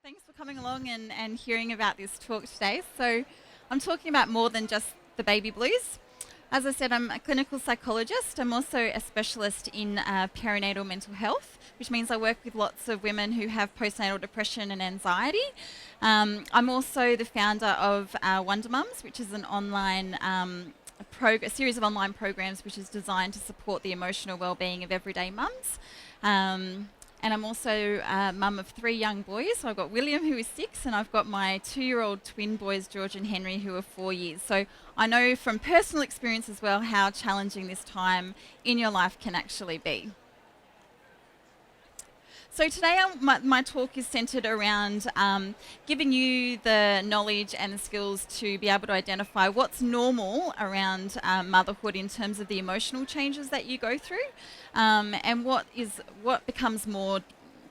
Thanks for coming along and hearing about this talk today. So I'm talking about more than just the baby blues. As I said, I'm a clinical psychologist. I'm also a specialist in perinatal mental health, which means I work with lots of women who have postnatal depression and anxiety. I'm also the founder of WONDERMUMS, which is an online a series of online programs which is designed to support the emotional well-being of everyday mums. And I'm also a mum of 3 young boys. So I've got William, who is 6, and I've got my 2-year-old twin boys, George and Henry, who are 4 years. So I know from personal experience as well how challenging this time in your life can actually be. So today my talk is centred around giving you the knowledge and the skills to be able to identify what's normal around motherhood in terms of the emotional changes that you go through, and what becomes more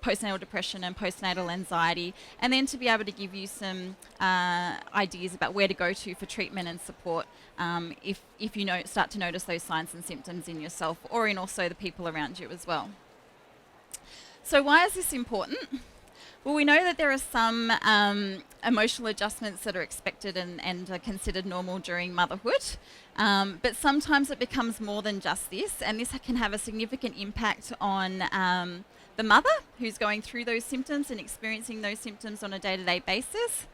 postnatal depression and postnatal anxiety, and then to be able to give you some ideas about where to go to for treatment and support if you start to notice those signs and symptoms in yourself or in also the people around you as well. So why is this important? Well, we know that there are some emotional adjustments that are expected and are considered normal during motherhood, but sometimes it becomes more than just this, and this can have a significant impact on the mother who's going through those symptoms and experiencing those symptoms on a day-to-day basis.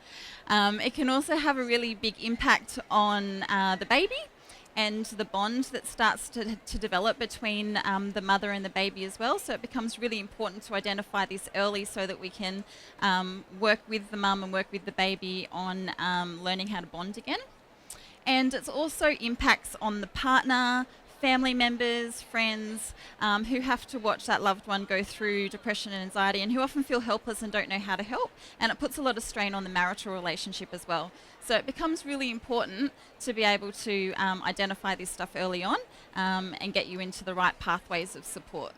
It can also have a really big impact on the baby and the bond that starts to develop between the mother and the baby as well. So it becomes really important to identify this early so that we can work with the mum and work with the baby on learning how to bond again. And it also impacts on the partner, family members, friends who have to watch that loved one go through depression and anxiety and who often feel helpless and don't know how to help. And it puts a lot of strain on the marital relationship as well. So it becomes really important to be able to identify this stuff early on and get you into the right pathways of support.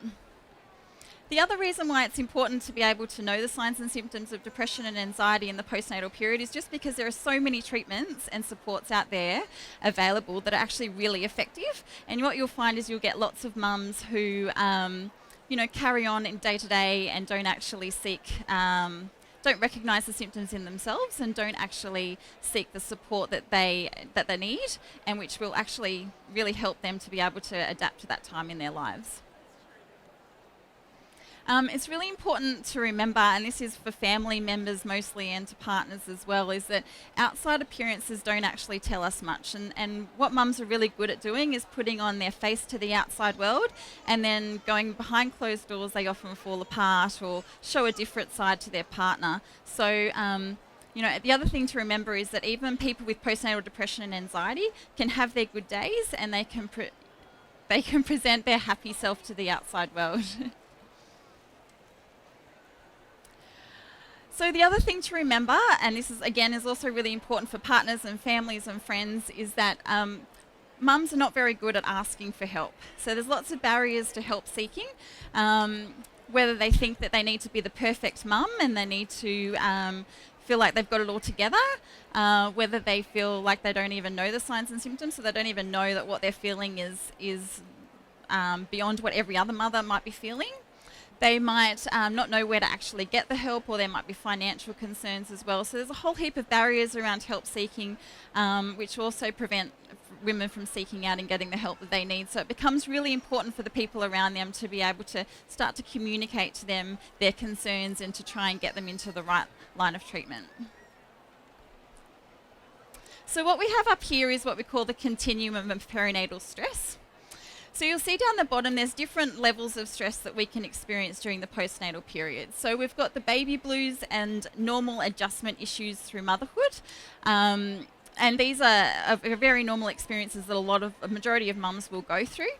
The other reason why it's important to be able to know the signs and symptoms of depression and anxiety in the postnatal period is just because there are so many treatments and supports out there available that are actually really effective. And what you'll find is you'll get lots of mums who, carry on in day to day and don't actually don't recognise the symptoms in themselves and don't actually seek the support that they need, and which will actually really help them to be able to adapt to that time in their lives. It's really important to remember, and this is for family members mostly and to partners as well, is that outside appearances don't actually tell us much. And what mums are really good at doing is putting on their face to the outside world, and then going behind closed doors they often fall apart or show a different side to their partner. So the other thing to remember is that even people with postnatal depression and anxiety can have their good days, and they can present their happy self to the outside world. So the other thing to remember, and this is also really important for partners and families and friends, is that mums are not very good at asking for help. So there's lots of barriers to help seeking, whether they think that they need to be the perfect mum and they need to feel like they've got it all together, whether they feel like they don't even know the signs and symptoms, so they don't even know that what they're feeling is beyond what every other mother might be feeling. They might not know where to actually get the help, or there might be financial concerns as well. So there's a whole heap of barriers around help seeking, which also prevent women from seeking out and getting the help that they need. So it becomes really important for the people around them to be able to start to communicate to them their concerns and to try and get them into the right line of treatment. So what we have up here is what we call the continuum of perinatal stress. So you'll see down the bottom there's different levels of stress that we can experience during the postnatal period. So we've got the baby blues and normal adjustment issues through motherhood. And these are very normal experiences that a majority of mums will go through.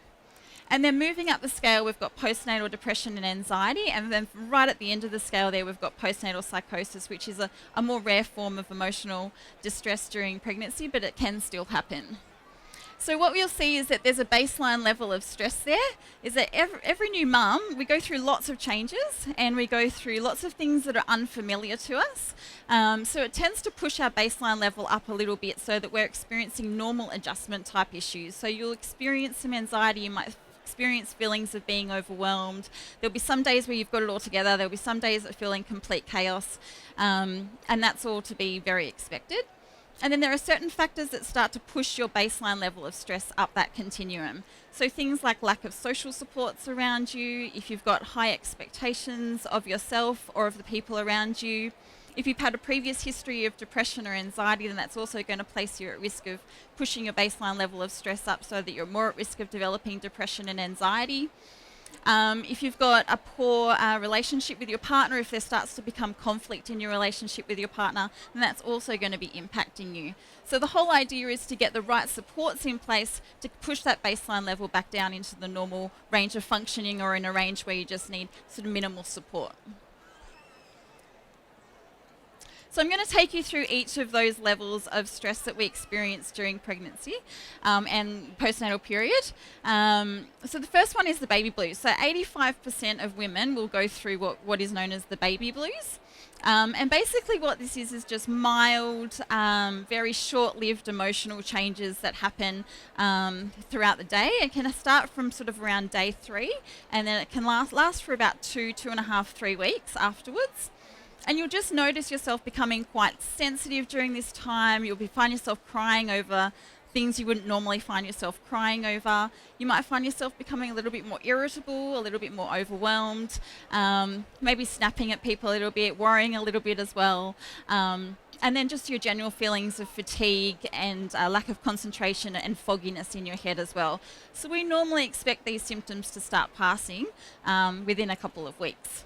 And then moving up the scale, we've got postnatal depression and anxiety. And then right at the end of the scale there, we've got postnatal psychosis, which is a more rare form of emotional distress during pregnancy, but it can still happen. So what we'll see is that there's a baseline level of stress there, is that every new mum, we go through lots of changes and we go through lots of things that are unfamiliar to us. So it tends to push our baseline level up a little bit so that we're experiencing normal adjustment type issues. So you'll experience some anxiety, you might experience feelings of being overwhelmed. There'll be some days where you've got it all together. There'll be some days that feel in complete chaos. And that's all to be very expected. And then there are certain factors that start to push your baseline level of stress up that continuum. So things like lack of social supports around you, if you've got high expectations of yourself or of the people around you, if you've had a previous history of depression or anxiety, then that's also going to place you at risk of pushing your baseline level of stress up so that you're more at risk of developing depression and anxiety. If you've got a poor relationship with your partner, if there starts to become conflict in your relationship with your partner, then that's also going to be impacting you. So the whole idea is to get the right supports in place to push that baseline level back down into the normal range of functioning, or in a range where you just need sort of minimal support. So I'm going to take you through each of those levels of stress that we experience during pregnancy and postnatal period. So the first one is the baby blues. So 85% of women will go through what is known as the baby blues. And basically what this is just mild, very short-lived emotional changes that happen throughout the day. It can start from sort of around day 3, and then it can last for about 2.5, 3 weeks afterwards. And you'll just notice yourself becoming quite sensitive during this time. You'll find yourself crying over things you wouldn't normally find yourself crying over. You might find yourself becoming a little bit more irritable, a little bit more overwhelmed, maybe snapping at people a little bit, worrying a little bit as well. And then just your general feelings of fatigue and lack of concentration and fogginess in your head as well. So we normally expect these symptoms to start passing within a couple of weeks.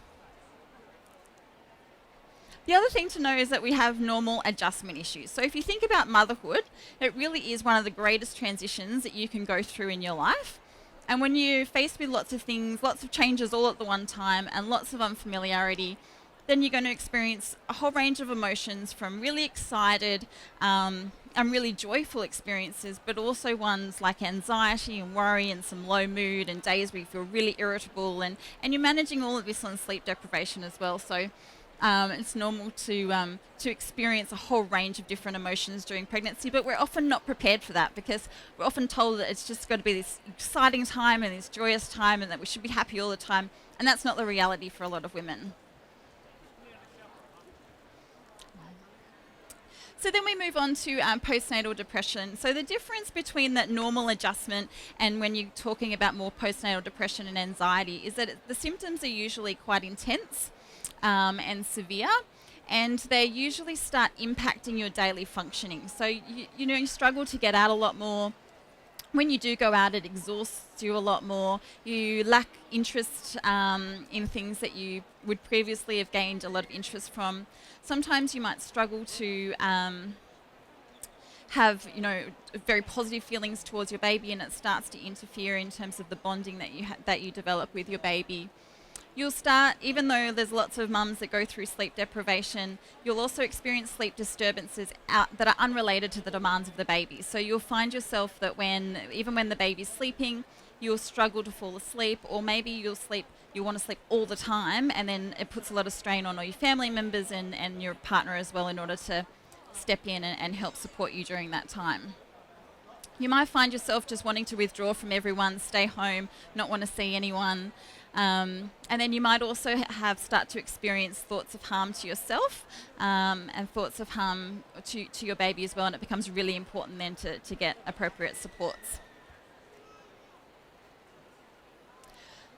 The other thing to know is that we have normal adjustment issues. So if you think about motherhood, it really is one of the greatest transitions that you can go through in your life. And when you're faced with lots of things, lots of changes all at the one time and lots of unfamiliarity, then you're going to experience a whole range of emotions, from really excited and really joyful experiences, but also ones like anxiety and worry and some low mood and days where you feel really irritable, and you're managing all of this on sleep deprivation as well. So it's normal to experience a whole range of different emotions during pregnancy, but we're often not prepared for that, because we're often told that it's just got to be this exciting time and this joyous time and that we should be happy all the time, and that's not the reality for a lot of women. So then we move on to postnatal depression. So the difference between that normal adjustment and when you're talking about more postnatal depression and anxiety is that the symptoms are usually quite intense and severe, and they usually start impacting your daily functioning. So you struggle to get out a lot more. When you do go out, it exhausts you a lot more. You lack interest in things that you would previously have gained a lot of interest from. Sometimes you might struggle to have very positive feelings towards your baby, and it starts to interfere in terms of the bonding that you develop with your baby. You'll start, even though there's lots of mums that go through sleep deprivation, you'll also experience sleep disturbances that are unrelated to the demands of the baby. So you'll find yourself that even when the baby's sleeping, you'll struggle to fall asleep, or maybe you'll want to sleep all the time, and then it puts a lot of strain on all your family members and your partner as well, in order to step in and help support you during that time. You might find yourself just wanting to withdraw from everyone, stay home, not want to see anyone. And then you might also start to experience thoughts of harm to yourself and thoughts of harm to your baby as well, and it becomes really important then to get appropriate supports.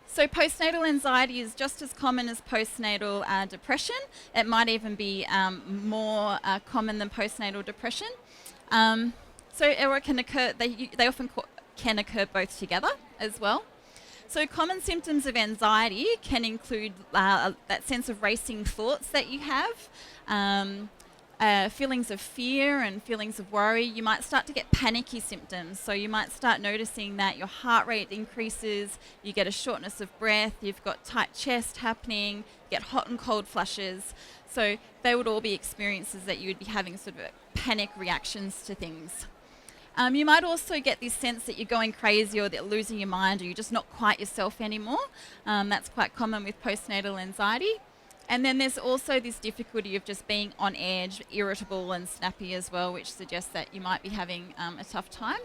So postnatal anxiety is just as common as postnatal depression. It might even be more common than postnatal depression. It can occur, they often can occur both together as well. So common symptoms of anxiety can include that sense of racing thoughts that you have, feelings of fear and feelings of worry. You might start to get panicky symptoms. So you might start noticing that your heart rate increases, you get a shortness of breath, you've got tight chest happening, you get hot and cold flushes. So they would all be experiences that you would be having sort of panic reactions to things. You might also get this sense that you're going crazy, or that you're losing your mind, or you're just not quite yourself anymore. That's quite common with postnatal anxiety. And then there's also this difficulty of just being on edge, irritable and snappy as well, which suggests that you might be having a tough time.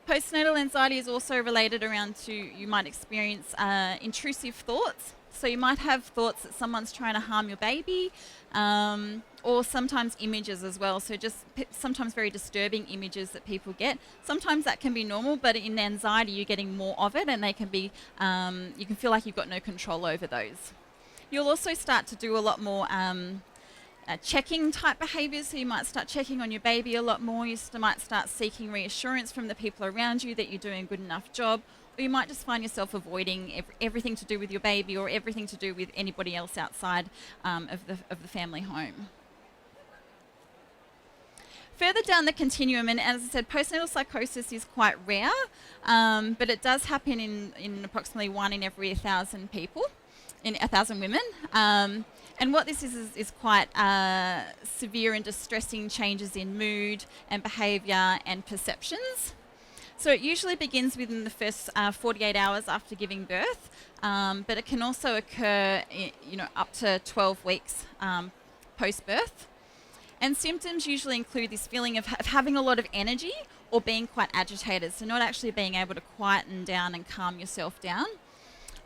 Postnatal anxiety is also related around to, you might experience intrusive thoughts. So you might have thoughts that someone's trying to harm your baby, or sometimes images as well. So just sometimes very disturbing images that people get. Sometimes that can be normal, but in anxiety you're getting more of it, and they can be, you can feel like you've got no control over those. You'll also start to do a lot more checking type behaviours, so you might start checking on your baby a lot more. You might start seeking reassurance from the people around you that you're doing a good enough job, or you might just find yourself avoiding everything to do with your baby or everything to do with anybody else outside of the family home. Further down the continuum, and as I said, postnatal psychosis is quite rare, but it does happen in approximately 1 in every 1,000 people, in 1,000 women. And what this is quite severe and distressing changes in mood and behaviour and perceptions. So it usually begins within the first 48 hours after giving birth, but it can also occur, up to 12 weeks post-birth. And symptoms usually include this feeling of having a lot of energy or being quite agitated, so not actually being able to quieten down and calm yourself down.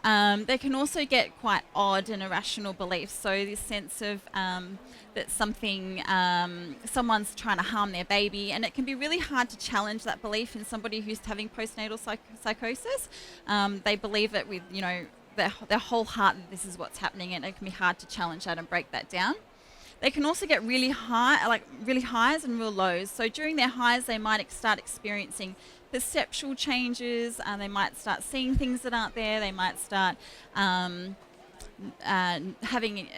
They can also get quite odd and irrational beliefs, so this sense of that someone's trying to harm their baby, and it can be really hard to challenge that belief in somebody who's having postnatal psychosis. They believe it with their whole heart that this is what's happening, and it can be hard to challenge that and break that down. They can also get really highs and real lows. So during their highs, they might start experiencing perceptual changes. They might start seeing things that aren't there. They might start having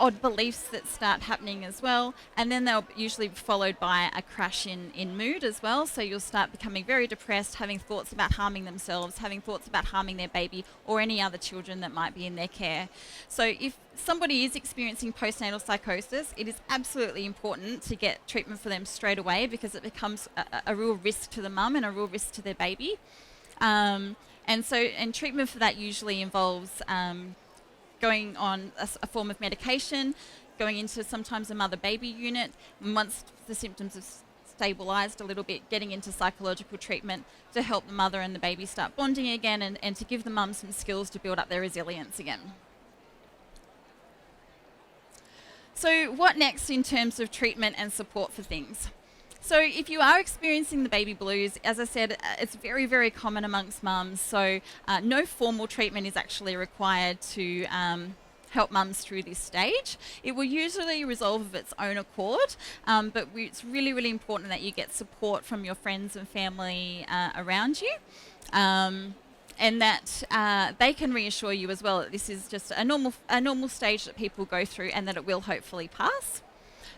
odd beliefs that start happening as well. And then they'll usually be followed by a crash in mood as well. So you'll start becoming very depressed, having thoughts about harming themselves, having thoughts about harming their baby or any other children that might be in their care. So if somebody is experiencing postnatal psychosis, it is absolutely important to get treatment for them straight away, because it becomes a real risk to the mum and a real risk to their baby. And treatment for that usually involves going on a form of medication, going into sometimes a mother-baby unit, and once the symptoms have stabilised a little bit, getting into psychological treatment to help the mother and the baby start bonding again, and to give the mum some skills to build up their resilience again. So what next in terms of treatment and support for things? So if you are experiencing the baby blues, as I said, it's very, very common amongst mums. So no formal treatment is actually required to help mums through this stage. It will usually resolve of its own accord, but it's really, really important that you get support from your friends and family around you. And that they can reassure you as well that this is just a normal stage that people go through, and that it will hopefully pass.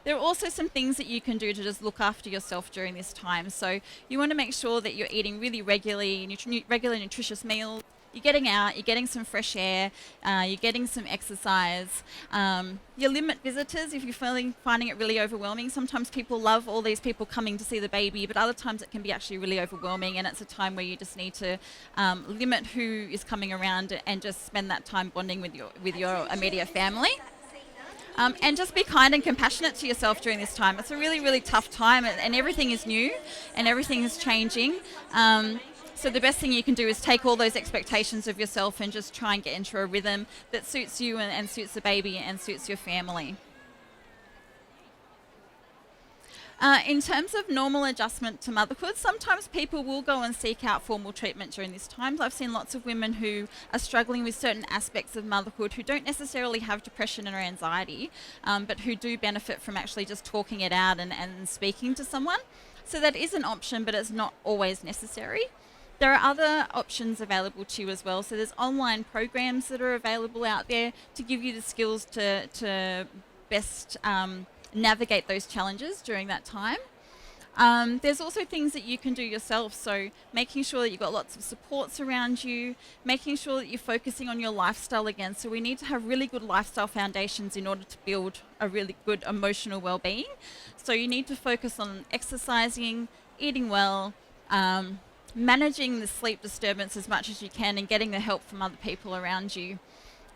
There are also some things that you can do to just look after yourself during this time. So you want to make sure that you're eating really regular nutritious meals. You're getting out, you're getting some fresh air, you're getting some exercise. You limit visitors if you're finding it really overwhelming. Sometimes people love all these people coming to see the baby, but other times it can be actually really overwhelming, and it's a time where you just need to limit who is coming around and just spend that time bonding with your immediate family. And just be kind and compassionate to yourself during this time. It's a really, really tough time, and everything is new and everything is changing. So the best thing you can do is take all those expectations of yourself and just try and get into a rhythm that suits you and suits the baby and suits your family. In terms of normal adjustment to motherhood, sometimes people will go and seek out formal treatment during this time. I've seen lots of women who are struggling with certain aspects of motherhood who don't necessarily have depression or anxiety, but who do benefit from actually just talking it out and speaking to someone. So that is an option, but it's not always necessary. There are other options available to you as well. So there's online programs that are available out there to give you the skills to best navigate those challenges during that time. There's also things that you can do yourself, so making sure that you've got lots of supports around you, making sure that you're focusing on your lifestyle again. So we need to have really good lifestyle foundations in order to build a really good emotional well-being. So you need to focus on exercising, eating well, managing the sleep disturbance as much as you can, and getting the help from other people around you.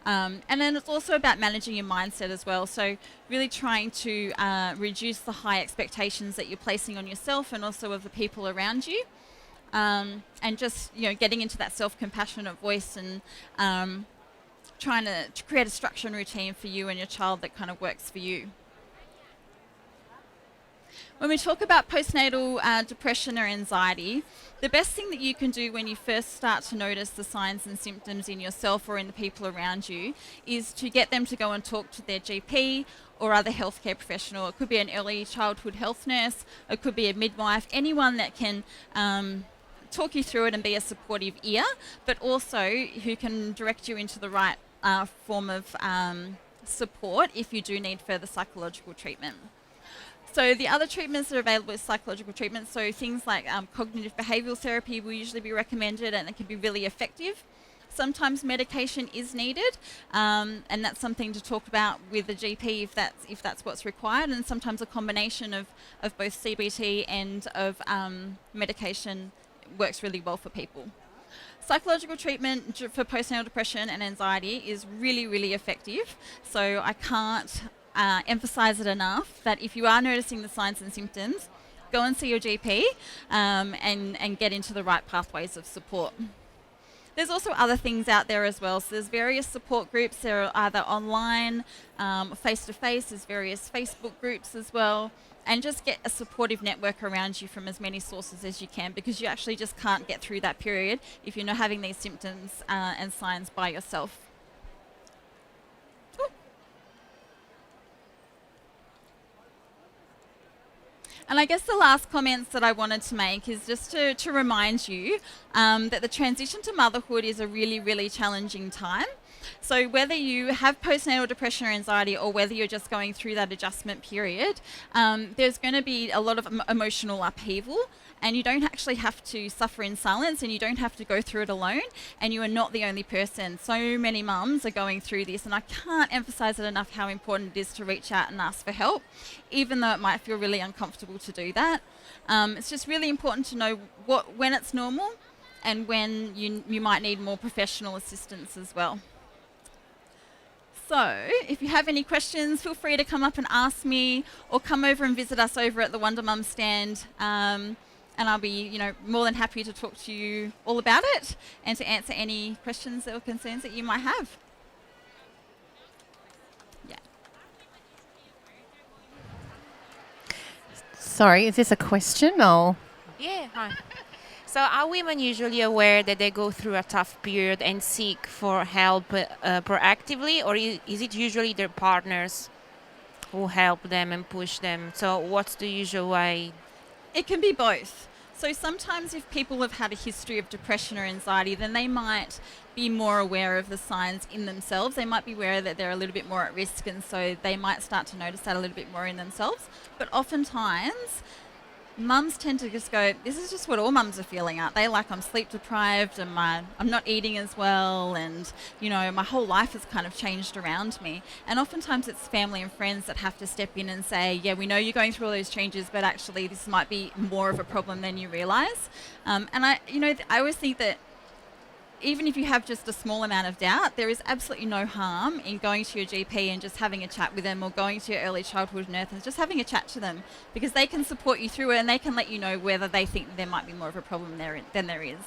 And then it's also about managing your mindset as well. So really trying to reduce the high expectations that you're placing on yourself and also of the people around you. and just getting into that self-compassionate voice and trying to create a structure and routine for you and your child that kind of works for you. When we talk about postnatal depression or anxiety, the best thing that you can do when you first start to notice the signs and symptoms in yourself or in the people around you is to get them to go and talk to their GP or other healthcare professional. It could be an early childhood health nurse, it could be a midwife, anyone that can talk you through it and be a supportive ear, but also who can direct you into the right form of support if you do need further psychological treatment. So the other treatments that are available is psychological treatments. So things like cognitive behavioural therapy will usually be recommended, and it can be really effective. Sometimes medication is needed, and that's something to talk about with the GP if that's what's required. And sometimes a combination of both CBT and of medication works really well for people. Psychological treatment for postnatal depression and anxiety is really, really effective. So I can't emphasize it enough that if you are noticing the signs and symptoms, go and see your GP and get into the right pathways of support. There's also other things out there as well. So there's various support groups. There are either online, face-to-face. There's various Facebook groups as well. And just get a supportive network around you from as many sources as you can, because you actually just can't get through that period if you're not having these symptoms and signs by yourself. And I guess the last comments that I wanted to make is just to remind you that the transition to motherhood is a really, really challenging time. So whether you have postnatal depression or anxiety, or whether you're just going through that adjustment period, there's going to be a lot of emotional upheaval, and you don't actually have to suffer in silence, and you don't have to go through it alone, and you are not the only person. So many mums are going through this, and I can't emphasize it enough how important it is to reach out and ask for help, even though it might feel really uncomfortable to do that. It's just really important to know when it's normal and when you might need more professional assistance as well. So if you have any questions, feel free to come up and ask me, or come over and visit us over at the WONDERMUMS stand, and I'll be more than happy to talk to you all about it and to answer any questions or concerns that you might have. Yeah. Sorry, is this a question or? Yeah, hi. So are women usually aware that they go through a tough period and seek for help proactively, or is it usually their partners who help them and push them? So what's the usual way? It can be both. So sometimes if people have had a history of depression or anxiety, then they might be more aware of the signs in themselves. They might be aware that they're a little bit more at risk, and so they might start to notice that a little bit more in themselves. But oftentimes, mums tend to just go, this is just what all mums are feeling, aren't they? Like, I'm sleep deprived and I'm not eating as well, and my whole life has kind of changed around me. And oftentimes it's family and friends that have to step in and say, yeah, we know you're going through all those changes, but actually this might be more of a problem than you realise. And I always think that even if you have just a small amount of doubt, there is absolutely no harm in going to your GP and just having a chat with them, or going to your early childhood nurse and just having a chat to them, because they can support you through it, and they can let you know whether they think there might be more of a problem than there is.